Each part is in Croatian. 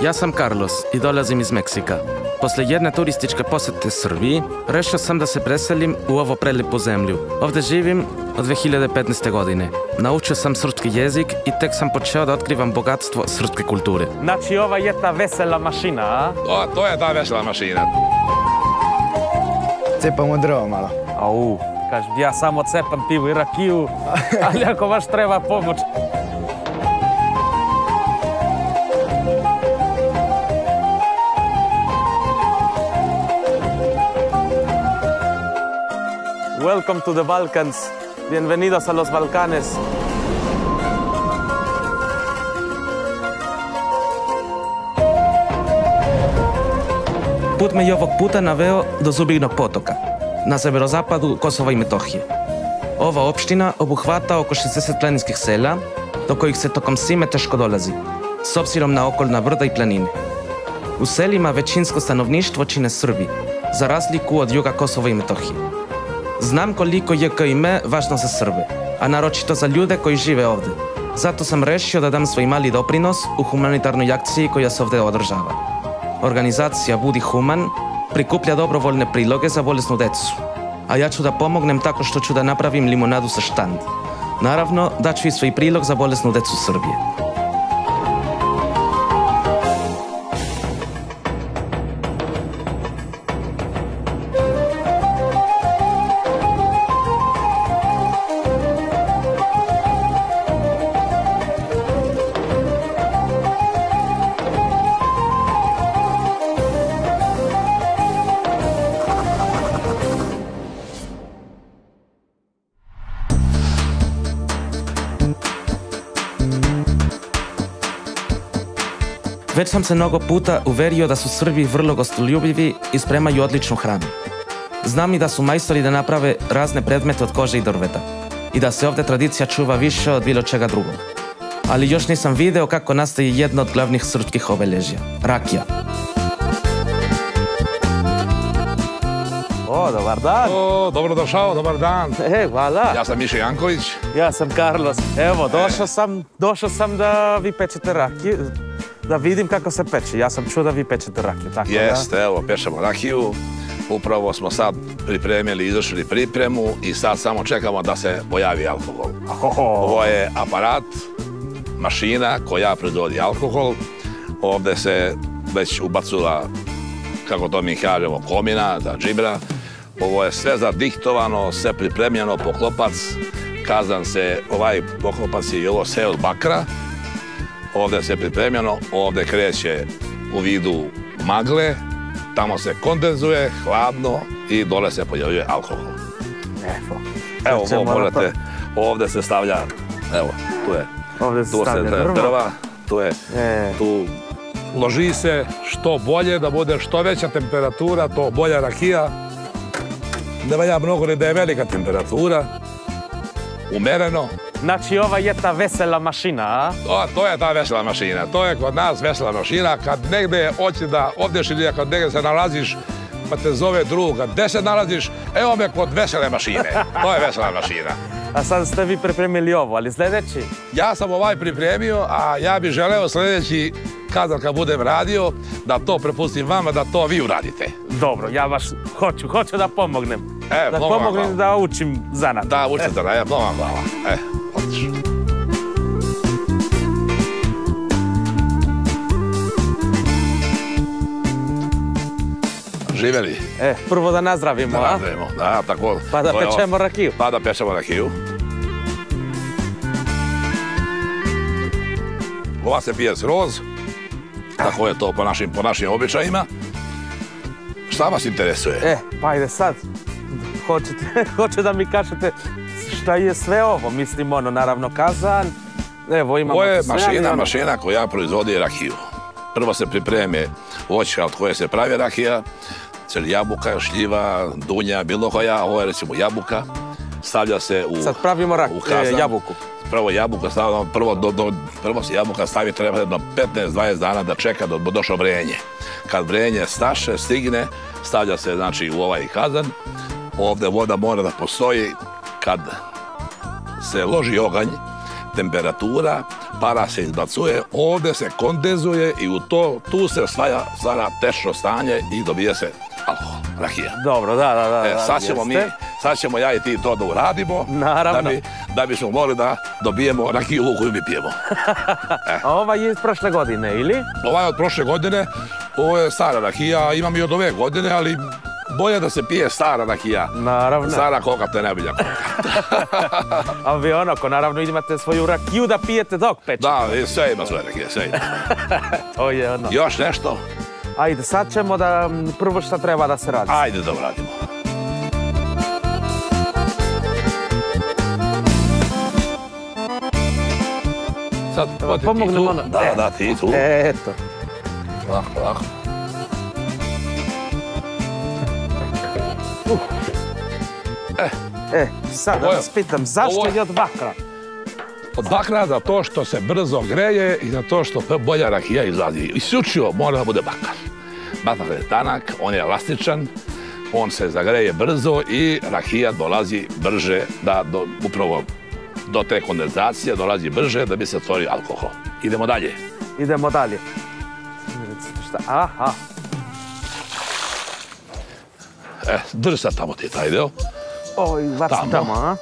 Ja sam Carlos i dolazim iz Meksika. Posle jedne turističke posete Srbiji, rešio sam da se preselim u ovo prelijepu zemlju. Ovde živim od 2015. godine. Naučio sam srpski jezik i tek sam počeo da otkrivam bogatstvo srpske kulture. Znači, ova je ta vesela mašina, a? To je ta vesela mašina. Cepamo drvo malo. Au, kažem, ja samo cepam pivu i rakiju, ali ako baš treba pomoć. Welcome to the Balkans. Bienvenidos a los Balcanes. Put me i ovog puta naveo do Zubinjog potoka, na severozapadu Kosova i Metohije. Ova opština obuhvata oko 60 planinskih sela, do kojih se tokom zime teško dolazi, s obzirom na okolna brda i planine. U selima većinsko stanovništvo čine Srbi, za razliku od juga Kosova i Metohije. Znam koliko je kao ime važno za Srbe, a naročito za ljude koji žive ovde. Zato sam rešio da dam svoj mali doprinos u humanitarnoj akciji koja se ovde održava. Organizacija Budi Human prikuplja dobrovoljne priloge za bolesnu decu, a ja ću da pomognem tako što ću da napravim limonadu sa štand. Naravno, daću i svoj prilog za bolesnu decu Srbije. Već sam se mnogo puta uverio da su Srbi vrlo gostoljubivi i spremaju odličnu hranu. Znam i da su majstori da naprave razne predmete od kože i drveta i da se ovde tradicija čuva više od bilo čega drugog. Ali još nisam video kako nastaje jedno od glavnih srpskih obeležja – rakija. O, dobar dan. O, dobrodošao, dobar dan. Hvala. Ja sam Miša Janković. Ja sam Carlos. Evo, došao sam da vi pečete rakiju. Da vidim kako se peče. Ja sam čuo da vi pečete rakiju, tako da? Jeste, evo, pečemo rakiju. Upravo smo sad pripremili, izvršili pripremu i sad samo čekamo da se pojavi alkohol. Ovo je aparat, mašina koja proizvodi alkohol. Ovde se već ubacula, kako to mi kažemo, komina, da džibra. Ovo je sve zadiktovano, sve pripremljeno, poklopac. Kazan se, ovaj poklopac je i ovo sve od bakra. Ovde se pripremljeno, ovde kreće u vidu magle, tamo se kondenzuje, hladno i dole se pojavljuje alkohol. Evo, ovo možete, ovde se stavlja, evo, tu je, tu se drva, tu loži se što bolje, da bude što veća temperatura, to bolja rakija. Ne valja mnogo ni da je velika temperatura, umereno. Znači, ova je ta vesela mašina, a? To je ta vesela mašina. To je kod nas vesela mašina. Kad negde hoće da odeš ili kad negde se nalaziš, pa te zove druga, gde se nalaziš? Evo me kod vesele mašine. To je vesela mašina. A sad ste vi pripremili ovo, ali sljedeći? Ja sam ovaj pripremio, a ja bih želeo sljedeći, kad budem radio, da to prepustim vama, da to vi uradite. Dobro, ja baš hoću da pomognem. Da mnogo pomognem da učim zanat. Da, učim zanat, mnogo vam hvala. Odlično. Živeli? Prvo da nazdravimo, a? Da nazdravimo, da, tako. Pa da pečemo rakiju. Pa da pečemo rakiju. Ova se pije s roz. Tako je to po našim običajima. Šta vas interesuje? Pa ajde sad. Hoće da mi kažete šta je sve ovo? Mislim, naravno kazan. Evo imamo... Ovo je mašina koja proizvodi rakiju. Prvo se pripreme voćka od koje se pravi rakija. Jabuka, šljiva, dunja, bilo koja. Ovo je recimo jabuka. Stavlja se u kazan. Sad pravimo jabuku. Prvo jabuka stavljamo, prvo se jabuka stavi, treba jedno 15-20 dana da čeka da bi došlo vrenje. Kad vrenje stigne, stavlja se znači u ovaj kazan. Ovde voda mora da postoji. Kad se loži oganj, temperatura para se izbacuje, ovdje se kondenzuje i tu se stvara tečno stanje i dobije se alkohol, rakija. Dobro, da. Sad ćemo ja i ti to da uradimo, da bismo mogli da dobijemo rakiju koju mi pijemo. A ova je iz prošle godine, ili? Ova je od prošle godine, ovo je stara rakija, imam i od ove godine, ali bolje da se pije stara rakija. Naravno. Stara koka te ne bilja koka. A vi onako, naravno, imate svoju rakiju da pijete dok pečete. Da, sve ima svoje rakije, sve ima. To je ono. Još nešto? Ajde, sad ćemo da prvo šta treba da se radi. Ajde da uradimo. Sad, pomognemo ono. Da, ti tu. Eto. Lako. Sad da vas pitam, zašto je od bakra? Od bakra zato što se brzo greje i zato što bolja rakija izlazi. Isključivo mora da bude bakar. Bakar je tanak, on je elastičan, on se zagreje brzo i rakija dolazi brže upravo do te kondenzacije dolazi brže da bi se stvorio alkohol. Idemo dalje. Idemo dalje. Aha. Drži sad tamo ti taj deo. Oj, vas tamo, a?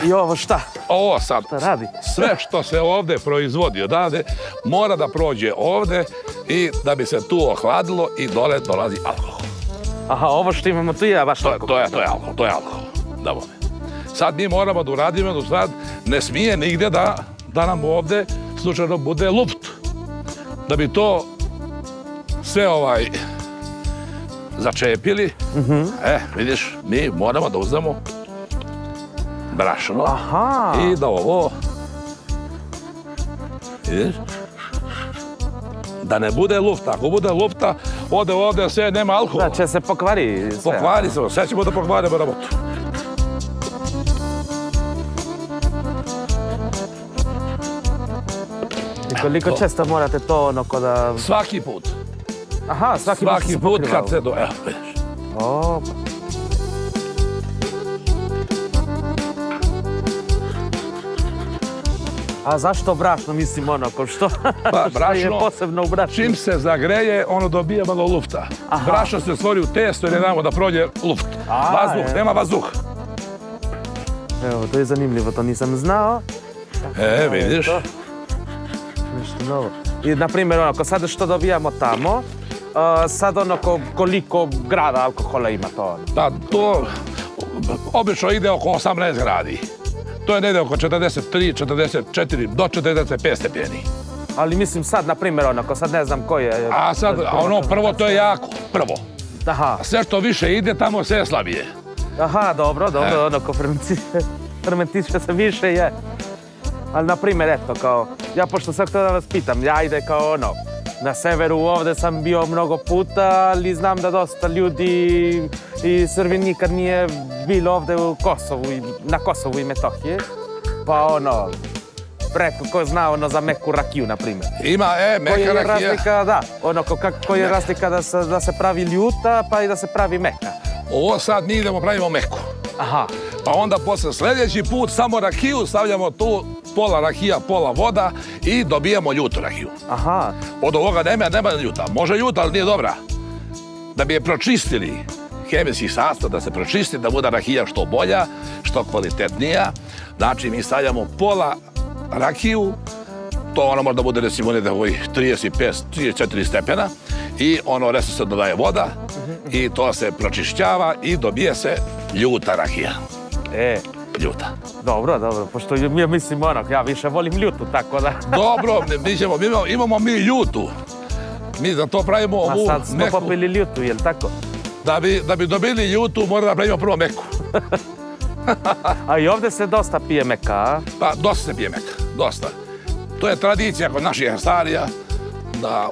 I ovo šta? Ovo sad, šta radi? Sve što se ovde proizvodi odavde, mora da prođe ovde i da bi se tu ohladilo i dole dolazi alkohol. Aha, ovo što imamo tu je baš alkohol. To je alkohol. Da bome. Sad mi moramo da uradimo, da sad ne smije nigde da nam ovde slučajno bude luft. Da bi to sve začepili, vidiš, mi moramo da uzmemo brašno i da ovo, vidiš, da ne bude lufta. Ako bude lufta, ovde sve nema alkohola. Da, će se pokvari sve. Pokvari se, sve ćemo da pokvarimo rabotu. I koliko često morate to onako da... Svaki put. Aha, svaki put kad se evo, vidiš. A zašto brašno, mislim, onako, što je posebno u brašnu? Čim se zagreje, ono dobije malo lufta. Brašno se stvori u testo i ne damo da prođe luft. Vazduh, nema vazduh. Evo, to je zanimljivo, to nisam znao. Vidiš. Nešto novo. I, na primjer, onako, sad što dobijamo tamo, sad onako, koliko grada alkohola ima to? Da, to obično ide oko 18 gradi. To je negde oko 43, 44, do 45 stepeni. Ali mislim sad, na primjer, onako, sad ne znam koji je... A sad, ono prvo, to je jako, prvo. Aha. Sve što više ide, tamo sve je slabije. Aha, dobro, onako, fermentiše se više je. Ali, na primjer, eto, kao, ja pošto sad htio da vas pitam, ja ide kao ono, na severu ovde sam bio mnogo puta, ali znam da dosta ljudi i Srbi nikad nije bilo ovde u Kosovu, na Kosovu i Metohiji. Pa ono, preko ko zna ono za meku rakiju, na primjer. Ima, meka rakija. Koja je razlika, da, ono, koja je razlika da se pravi ljuta, pa i da se pravi meka. Ovo sad mi idemo pravimo meku. Aha. Pa onda posle sljedeći put samo rakiju stavljamo tu, pola rakija, pola voda i dobijemo ljutu rakiju. Aha. Od ovoga nema ljuta. Može ljuta, ali nije dobra. Da bi je pročistili hemijski sastav, da se pročisti, da bude rakija što bolja, što kvalitetnija. Znači, mi stavljamo pola rakiju, to ono može da bude recimo 35-34 stepena i ono resto se dodaje voda i to se pročišćava i dobije se ljuta rakija. Ljuta. Dobro, pošto ja mislim onak, ja više volim ljutu, tako da... Dobro, imamo mi ljutu. Mi za to pravimo ovu meku. A sad smo popili ljutu, jel' tako? Da bi dobili ljutu, mora da pravimo prvo meku. A i ovdje se dosta pije meka, a? Pa, dosta se pije meka, dosta. To je tradicija kod naših starija, da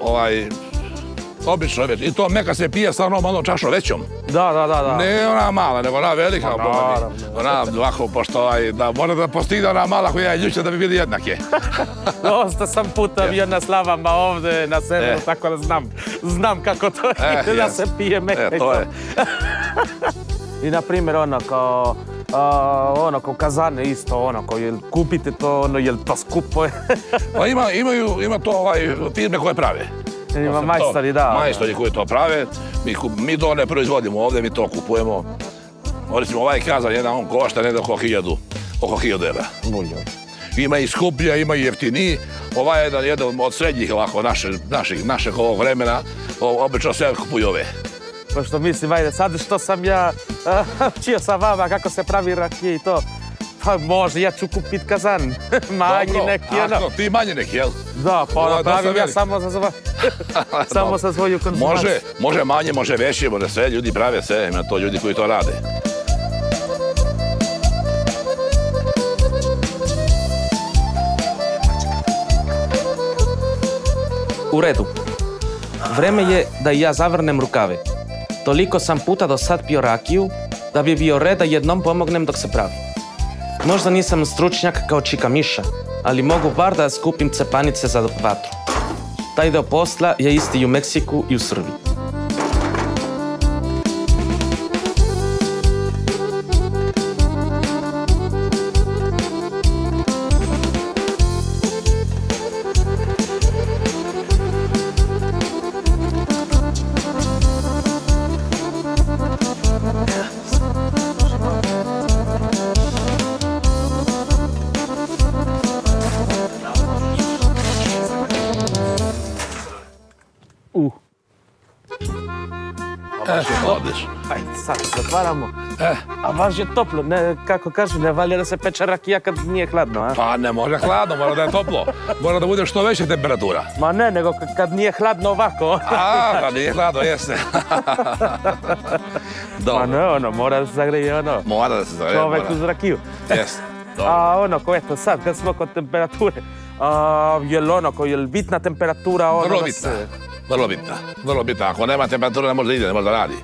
obično već. I to meka se pije sa onom malom čašom većom. Da. Ne ona mala, nego ona velika. Ona ovako, pošto da mora da postigne ona mala koja je ljuća da bi bili jednake. Dosta sam puta bio na slavama ovde, na severu, tako da znam kako to ide da se pije meka. To je. I na primjer ono kao kazane isto, jel kupite to, jel to skupo je? Pa ima to firme koje prave. Ima majstori, da. Majstori koji to prave. Mi to ne proizvodimo ovdje, mi to kupujemo. Recimo, ovaj kazan jedan, on košta negdje oko 1000 evra. Ima i skuplja, ima i jeftiniji. Ovaj je jedan od srednjih ovako našeg ovog vremena. Obično sve kupuju ove. Pošto mislim, ajde, sad što sam ja učio sa vama kako se pravi rakije i to, pa može, ja ću kupit kazan, manji neki, ono. Ti manji neki, jel? Da, pa pravim ja samo za svoju konzumaciju. Može manje, može veće, može sve, ljudi prave sve, ima to ljudi koji to rade. U redu. Vreme je da i ja zavrnem rukave. Toliko sam puta do sad pio rakiju, da bi bio red da jednom pomognem dok se pravi. Možda nisam stručnjak kao Čika Miša, ali mogu bar da skupim cepanice za vatru. Taj deo posla je isti i u Meksiku i u Srbiji. Ajde, sad zatvaramo. A baš je toplo, kako kažu, ne valja da se peče rakija kad nije hladno, a? Pa ne može hladno, mora da je toplo. Mora da bude što veća temperatura. Ma ne, nego kad nije hladno ovako. Kad nije hladno, jeste. Ma ne, mora da se zagreje, Mora da se zagreje, čovek uz rakiju. Jeste. A eto sad, kad smo kod temperature, jel bitna temperatura? Vrlo bitna. Ako nema temperatura, ne može da ide, ne može da radi.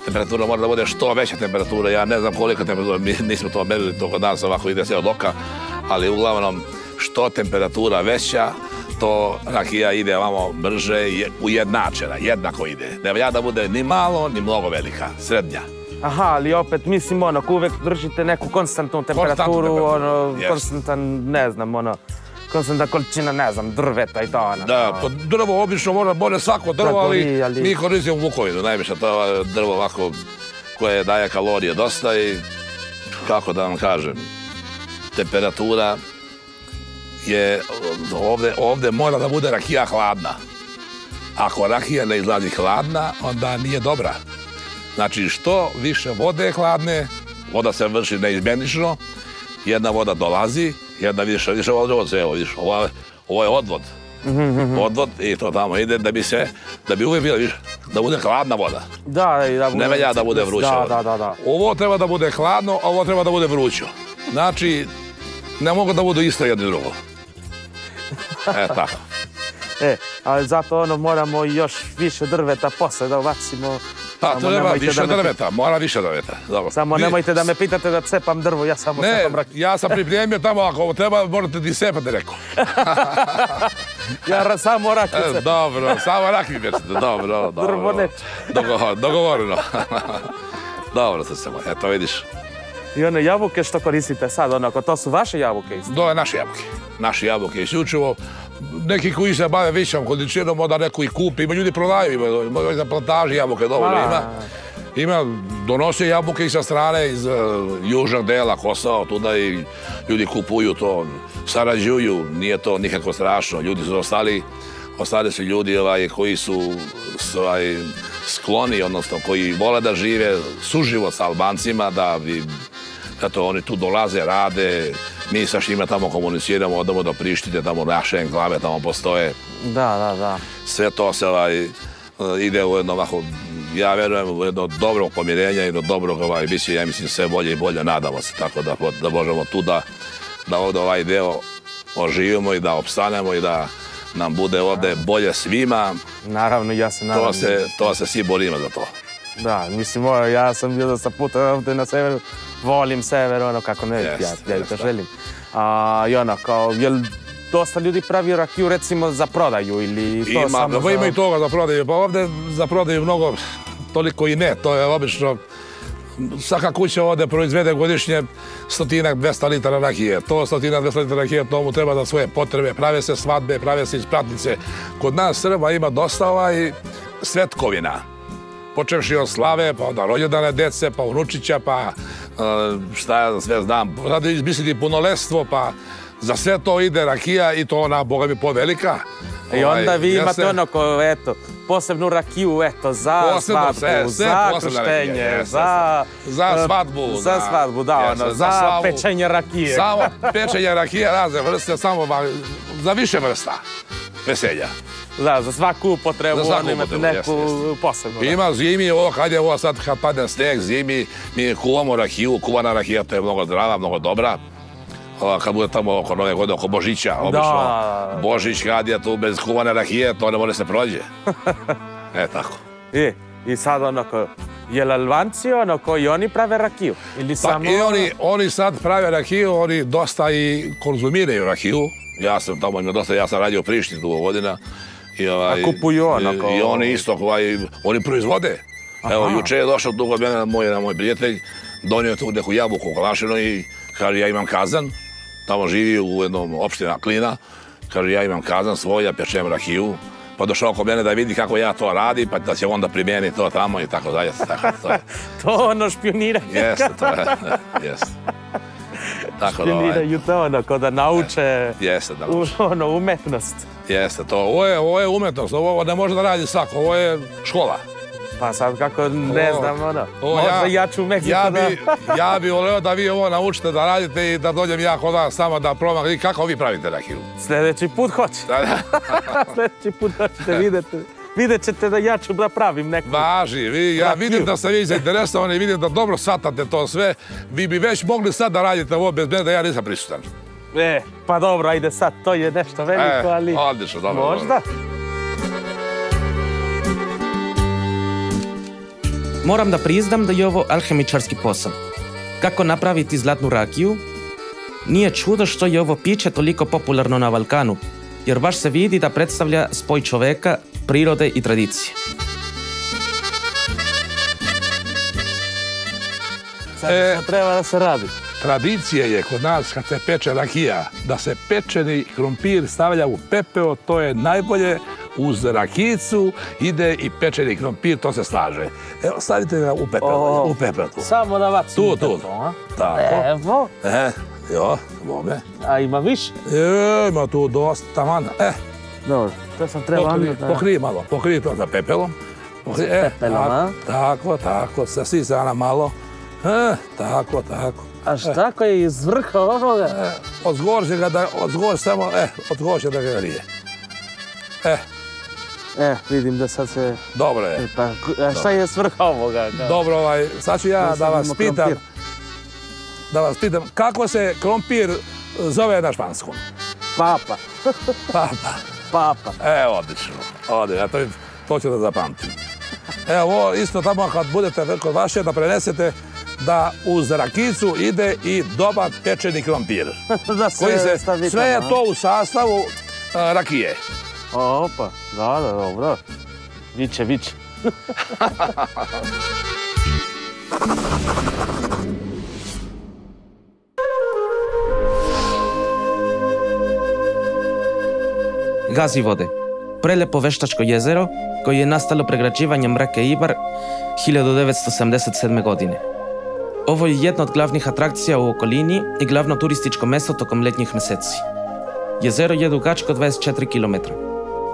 Temperatura mora da bude što veća temperatura. Ja ne znam koliko temperatura, mi nismo to merili, to kod nas ovako ide sve od oka, ali uglavnom što temperatura veća, to rakija ide ovamo brže i ujednačena, jednako ide. Ne valja da bude ni malo, ni mnogo velika, srednja. Aha, ali opet mislim uvek držite neku konstantnu temperaturu, konstantan, ne znam, konstantna količina, ne znam, drveta i to. Da, to drvo obično može svako drvo, ali mi koristimo vukovinu, najviše to je drvo ovako koje daje kalorije dosta i, kako da vam kažem, temperatura je, ovdje mora da bude rakija hladna. Ako rakija ne izlazi hladna, onda nije dobra. Znači, što više vode hladne, voda se vrši neizmjenično, jedna voda dolazi, jedna više vode, evo vidiš, ovo je odvod. Odvod i to tamo ide da bi uvijek bila, vidiš, da bude hladna voda. Ne velja da bude vruća voda. Ovo treba da bude hladno, a ovo treba da bude vrućo. Znači, ne mogu da budu isto jedno i drugo. Tako. Ali zato moramo još više drveta posle da ubacimo. Pa, to nema više drveta, mora više drveta. Samo nemojte da me pitate da cepam drvo, ja samo cepam rakiju. Ne, ja sam pripremio tamo, ako treba, morate ti cepati, rekao. Ja samo rakiju cepam. Dobro, samo rakiju cepam, dobro. Drvo neće. Dogovoreno. Dobro, to se moj, eto vidiš. I one jabuke što koristite sad, to su vaše jabuke isto? To je naše jabuke. Naše jabuke isključivo. Neki koji se bave višom količinom, onda neko i kupi. Ima ljudi prodaju, ima za plantaži jabuke dovoljno ima. Donose jabuke i sa strane iz južnog dela Kosova, tuda i ljudi kupuju to, sarađuju, nije to nikako strašno. Ljudi su ostali su ljudi koji su skloni, odnosno koji vole da žive suživot sa Albancima, da bi, eto, oni tu dolaze, rade, mi sa njima tamo komuniciramo, odemo do Prištine, tamo naše enklave tamo postoje. Da. Sve to se ide u jedno ovako, ja verujem, u jedno dobrog pomirenja i do dobrog, ja mislim, sve bolje i bolje, nadamo se, tako da možemo tu da ovdje ovaj deo oživimo i da opstanemo i da nam bude ovdje bolje svima. Naravno, ja se nadam. To se svi borimo za to. Da, mislim, ja sam bio dosta puta ovdje na severu, volim sever, kako ne, ja to želim. I kao, jel dosta ljudi pravi rakiju recimo za prodaju ili to samo za... Ima i toga za prodaju, pa ovdje za prodaju mnogo, toliko i ne, to je obično svaka kuća ovde proizvede godišnje 100-200 litara rakije. To 100-200 litara rakije, tomu treba za svoje potrebe. Prave se svadbe, prave se ispratnice. Kod nas Srba ima dosta svetkovina. Počevši od slave, pa onda rođendane dece, pa unučića, pa šta ja sve znam. Sada izmisliti punoletstvo, pa za sve to ide rakija i to ona, boga mi, povelika. I onda vi imate ono ko, eto, posebnu rakiju, eto, za svadbu, za krštenje, za svadbu. Za svadbu, da, ono, za pečenje rakije. Samo pečenje rakije, razne vrste, samo za više vrsta veselja. Da, za svaku upotrebu, ono imate neku posebnu. Ima zimi, ovo kad je ovo sad, kad padne sneg, zimi, mi kuvamo rakiju, kuvana rakija, to je mnogo zdrava, mnogo dobra. Kad bude tamo oko Nove godine, oko Božića, obično Božić kad je tu bez kuvane rakije, to ne može se prođe. Tako. I sad onako, je li Albanci onako i oni prave rakiju? Pa i oni sad prave rakiju, oni dosta i konzumiraju rakiju. Ja sam tamo imao dosta, ja sam radio u Prištini dugo godina. A kupuju onako? I oni isto, oni proizvode. Evo, juče je došao tu kod mene moj prijatelj, donio je tu neku jabuku okolašenu i kaže, ja imam kazan, tamo živi u jednom opština Klina, kaže, ja imam kazan svoj, ja pečem rakiju, pa došao kod mene da vidi kako ja to radim, pa da će onda primjeni to tamo i tako dalje. To ono špioniranje. Jeste, to je, jeste. Špioniraju to ono, ko da nauče umetnost. Jeste, to, ovo je umetnost, ovo ne može da radi svako, ovo je škola. Pa sad kako ne znam, možda ja ću u Meksiku da... Ja bi voleo da vi ovo naučite da radite i da dođem ja kod vas samo da probam. I kako vi pravite rakiju? Sljedeći put hoćete. Sljedeći put hoćete, vidjet ćete da ja ću da pravim neku... Važi, ja vidim da ste vi zainteresovani, vidim da dobro shvatate to sve. Vi bi već mogli sad da radite ovo bez mene da ja nisam prisutan. Pa dobro, ajde sad, to je nešto veliko, ali... Odlično, dobro. Možda? Moram da priznam da je ovo alhemičarski posao. Kako napraviti zlatnu rakiju? Nije čudo što je ovo piće toliko popularno na Balkanu, jer baš se vidi da predstavlja spoj čoveka, prirode i tradicije. Sad što treba da se radi? Tradicija je kod nas kad se peče rakija, da se pečeni krompir stavlja u pepeo, to je najbolje. Uz rakijicu ide i pečeni krompir, to se slaže. Evo, stavite ga u pepeo tu. Samo da bacim u pepeo, a? Tako. Evo. Jo, bome. A ima više? Ima tu dosta mana. Dobro, to sam trebao... Pokrij malo, pokrij to za pepelom. S pepelom, a? Tako, sasi se ona malo. Tako. A šta ko je iz vrha ovoga? Odzgor će da ga grije. Vidim da sad se... Dobro je. A šta je s vrha ovoga? Dobro, sad ću ja da vas pitam, kako se krompir zove na španskom? Papa. Papa. Odlično. To ću da zapamtim. Evo, isto tamo kad budete kod vaše da prenesete da uz rakijicu ide i dobar pečeni krompir. Sve je to u sastavu rakije. Opa, da, dobro. Viće. Gazivode, prelepo veštačko jezero koje je nastalo pregrađivanjem reke Ibar 1977. godine. Ovo je jedna od glavnih atrakcija u okolini i glavno turističko mesto tokom letnjih meseci. Jezero je dugačko 24 km,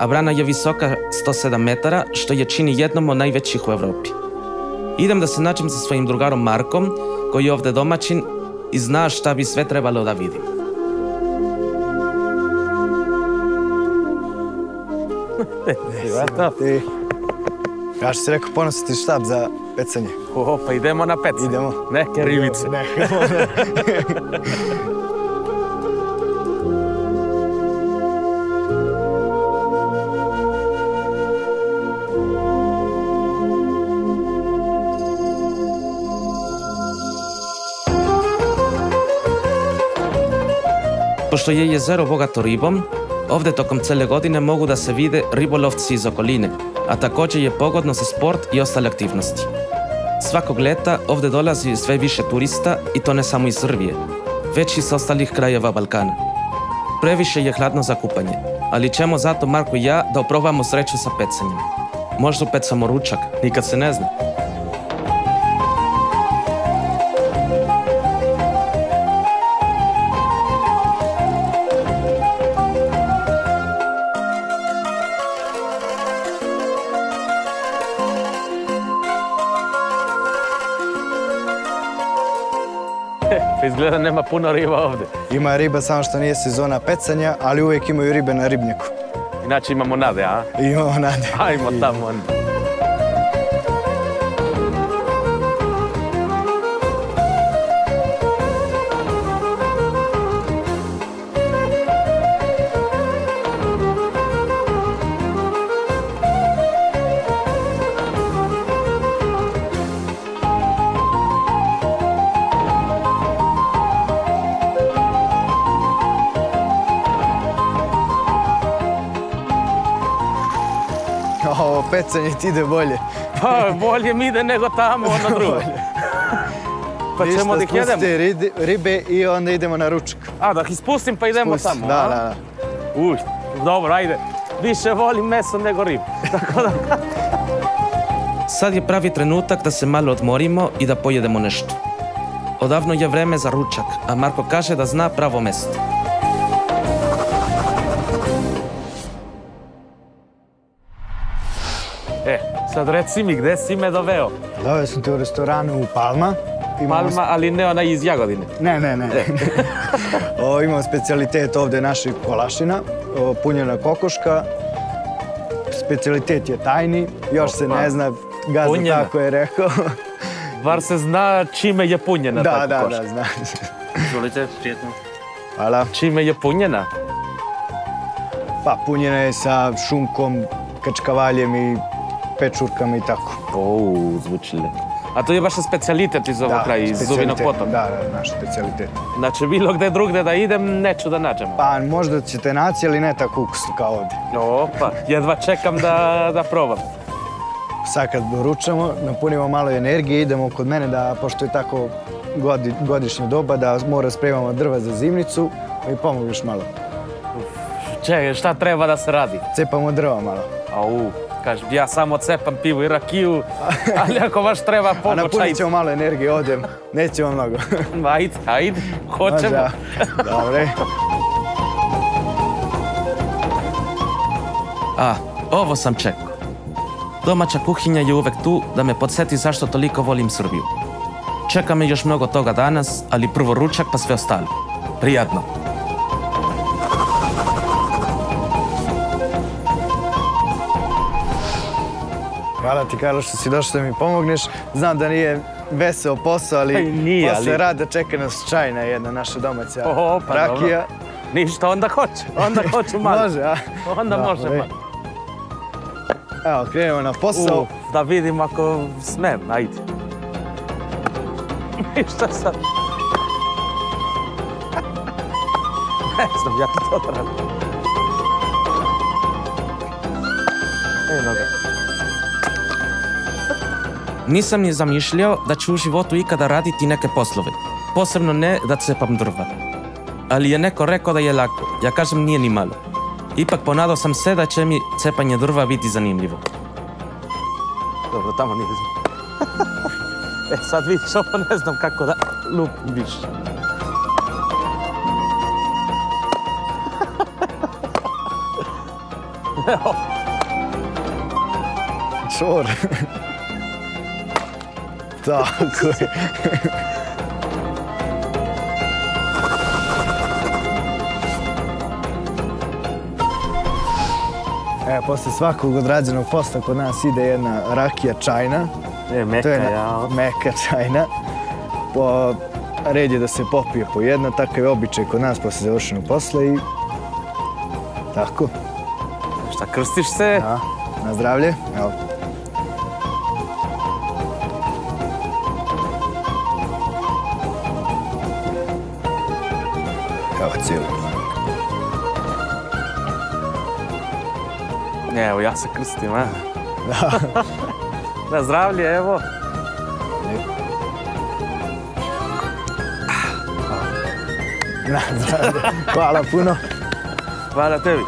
a brana je visoka 107 metara, što je čini jednom od najvećih u Evropi. Idem da se nađem sa svojim drugarom Markom, koji je ovde domaćin i zna šta bi sve trebalo da vidim. Ja što si rekao, ponositi štab za pecanje. Pa idemo na pecanje. Idemo. Neke rivice. Pošto je jezero bogato ribom, ovde tokom cele godine mogu da se vide ribolovci iz okoline, a takođe je pogodno za sport i ostale aktivnosti. Svakog leta ovdje dolazi sve više turista i to ne samo iz Srbije, već i s ostalih krajeva Balkana. Previše je hladno za kupanje, ali ćemo zato Marko i ja da oprobamo sreću sa pecanjem. Možda upecamo ručak, nikad se ne zna. Izgleda nema puno riba ovdje. Ima riba, samo što nije sezona pecanja, ali uvijek imaju ribe na ribnjaku. Inače imamo nade, a? Imamo nade. Ajmo tamo onda. Ovo pecanje ti ide bolje. Pa bolje mi ide nego tamo, ono drugo. Pa ćemo da ih jedemo. Spustite ribe i onda idemo na ručak. A, da ih ispustim pa idemo tamo, Da, da. Uj, dobro, ajde. Više volim meso nego ribu. Tako da... Sad je pravi trenutak da se malo odmorimo i da pojedemo nešto. Odavno je vreme za ručak, a Marko kaže da zna pravo mesto. Sad reci mi, gde si me doveo? Doveo sam te u restoranu u Palma. Palma, ali ne onaj iz Jagodine. Ne. Imamo specijalitet ovdje naših kolašina, punjena kokoška. Specijalitet je tajni, još se ne zna, gazda tako je rekao. Bar se zna čime je punjena ta kokoška. Da, zna. Izvolite, prijetno. Hvala. Čime je punjena? Pa punjena je sa šunkom, kačkavaljem i pečurkama i tako. Zvuči lijepo. A to je baš specijalitet iz ovog kraja, iz Zubinog potoka? Da, naš specijalitet. Znači, bilo gde drugde da idem, neću da nađem. Pa možda ćete naći, ali ne tako ukusno kao ovdje. Opa, jedva čekam da probam. Sad kad doručamo, napunimo malo energije, idemo kod mene da, pošto je tako godišnje doba, da mora spremamo drva za zimnicu i pomogliš malo. Čekaj, šta treba da se radi? Cepamo drva malo. Kažem, ja samo cepam pivu i rakiju, ali ako baš treba pomoć, ajde. A napunit ćemo malo energije ovdje, nećemo mnogo. Ajde, hoćemo. Dobre. Ovo sam čekao. Domaća kuhinja je uvek tu da me podsjeti zašto toliko volim Srbiju. Čeka me još mnogo toga danas, ali prvo ručak pa sve ostalo. Prijatno. Hvala ti, Karlo, što si došao da mi pomogneš. Znam da nije veseo posao, ali posle rada čeka nas čajna jedna naša domaća rakija. Ništa, onda hoću malo. Može, a? Onda može malo. Evo, krenemo na posao. Da vidim ako smem, ajde. Ništa sad. Ne znam, ja to radim. Eno ga. Nisam ni zamišljao da ću u životu ikada raditi neke poslove. Posebno ne da cepam drva. Ali je neko rekao da je lako. Ja kažem nije ni malo. Ipak ponadao sam se da će mi cepanje drva biti zanimljivo. Dobro, tamo nije znam. Sad vidiš, ovo ne znam kako da lupim više. Čor. Tako je. Evo, posle svakog odrađenog posla kod nas ide jedna rakija čajna. Meka, ja. Meka čajna. Red je da se popije po jedna, takav je običaj kod nas posle završenog posla i tako. Šta, krstiš se? Da, na zdravlje. Evo. Evo cijelo. Evo, ja se krstim, a? Na zdravlje, evo. nazad. Hvala puno. Hvala tebi.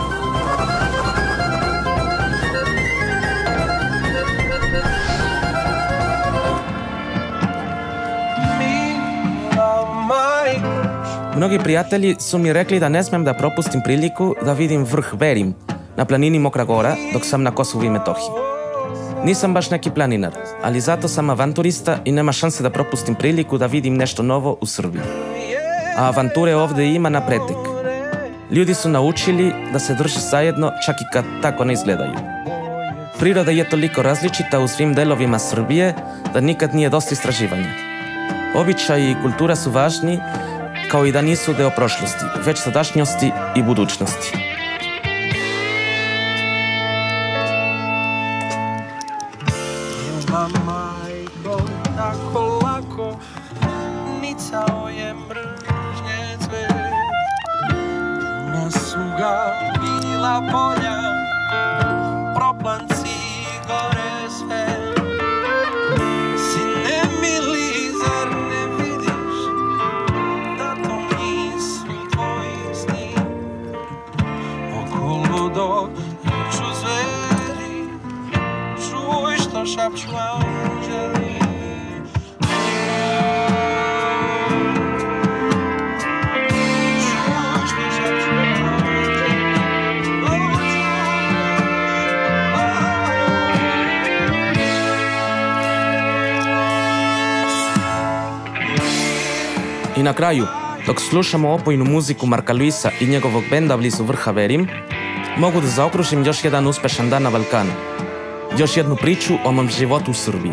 Mnogi prijatelji su mi rekli da ne smem da propustim priliku da vidim vrh Verim na planini Mokra Gora dok sam na Kosovu i Metohiji. Nisam baš neki planinar, ali zato sam avanturista i nema šanse da propustim priliku da vidim nešto novo u Srbiji. A avanture ovde ima na pretek. Ljudi su naučili da se drže zajedno čak i kad tako ne izgledaju. Priroda je toliko različita u svim delovima Srbije da nikad nije dosta istraživanja. Običaji i kultura su važni, kao i da nisu deo prošlosti, već sadašnjosti i budućnosti. Majko, tako lako nicao je mržnje cvet. Puna su ga bila polja, proplanci gore sve. Sine mili, zar ne vidiš da to nisu tvoji sni? Okolo dođu zveri, čuj što šapću anđeli. I na kraju, dok slušamo opojnu muziku Marka Luisa i njegovog benda blizu vrha Verim, mogu da zaokružim još jedan uspešan dan na Balkanu. Još jednu priču o mom životu u Srbiji.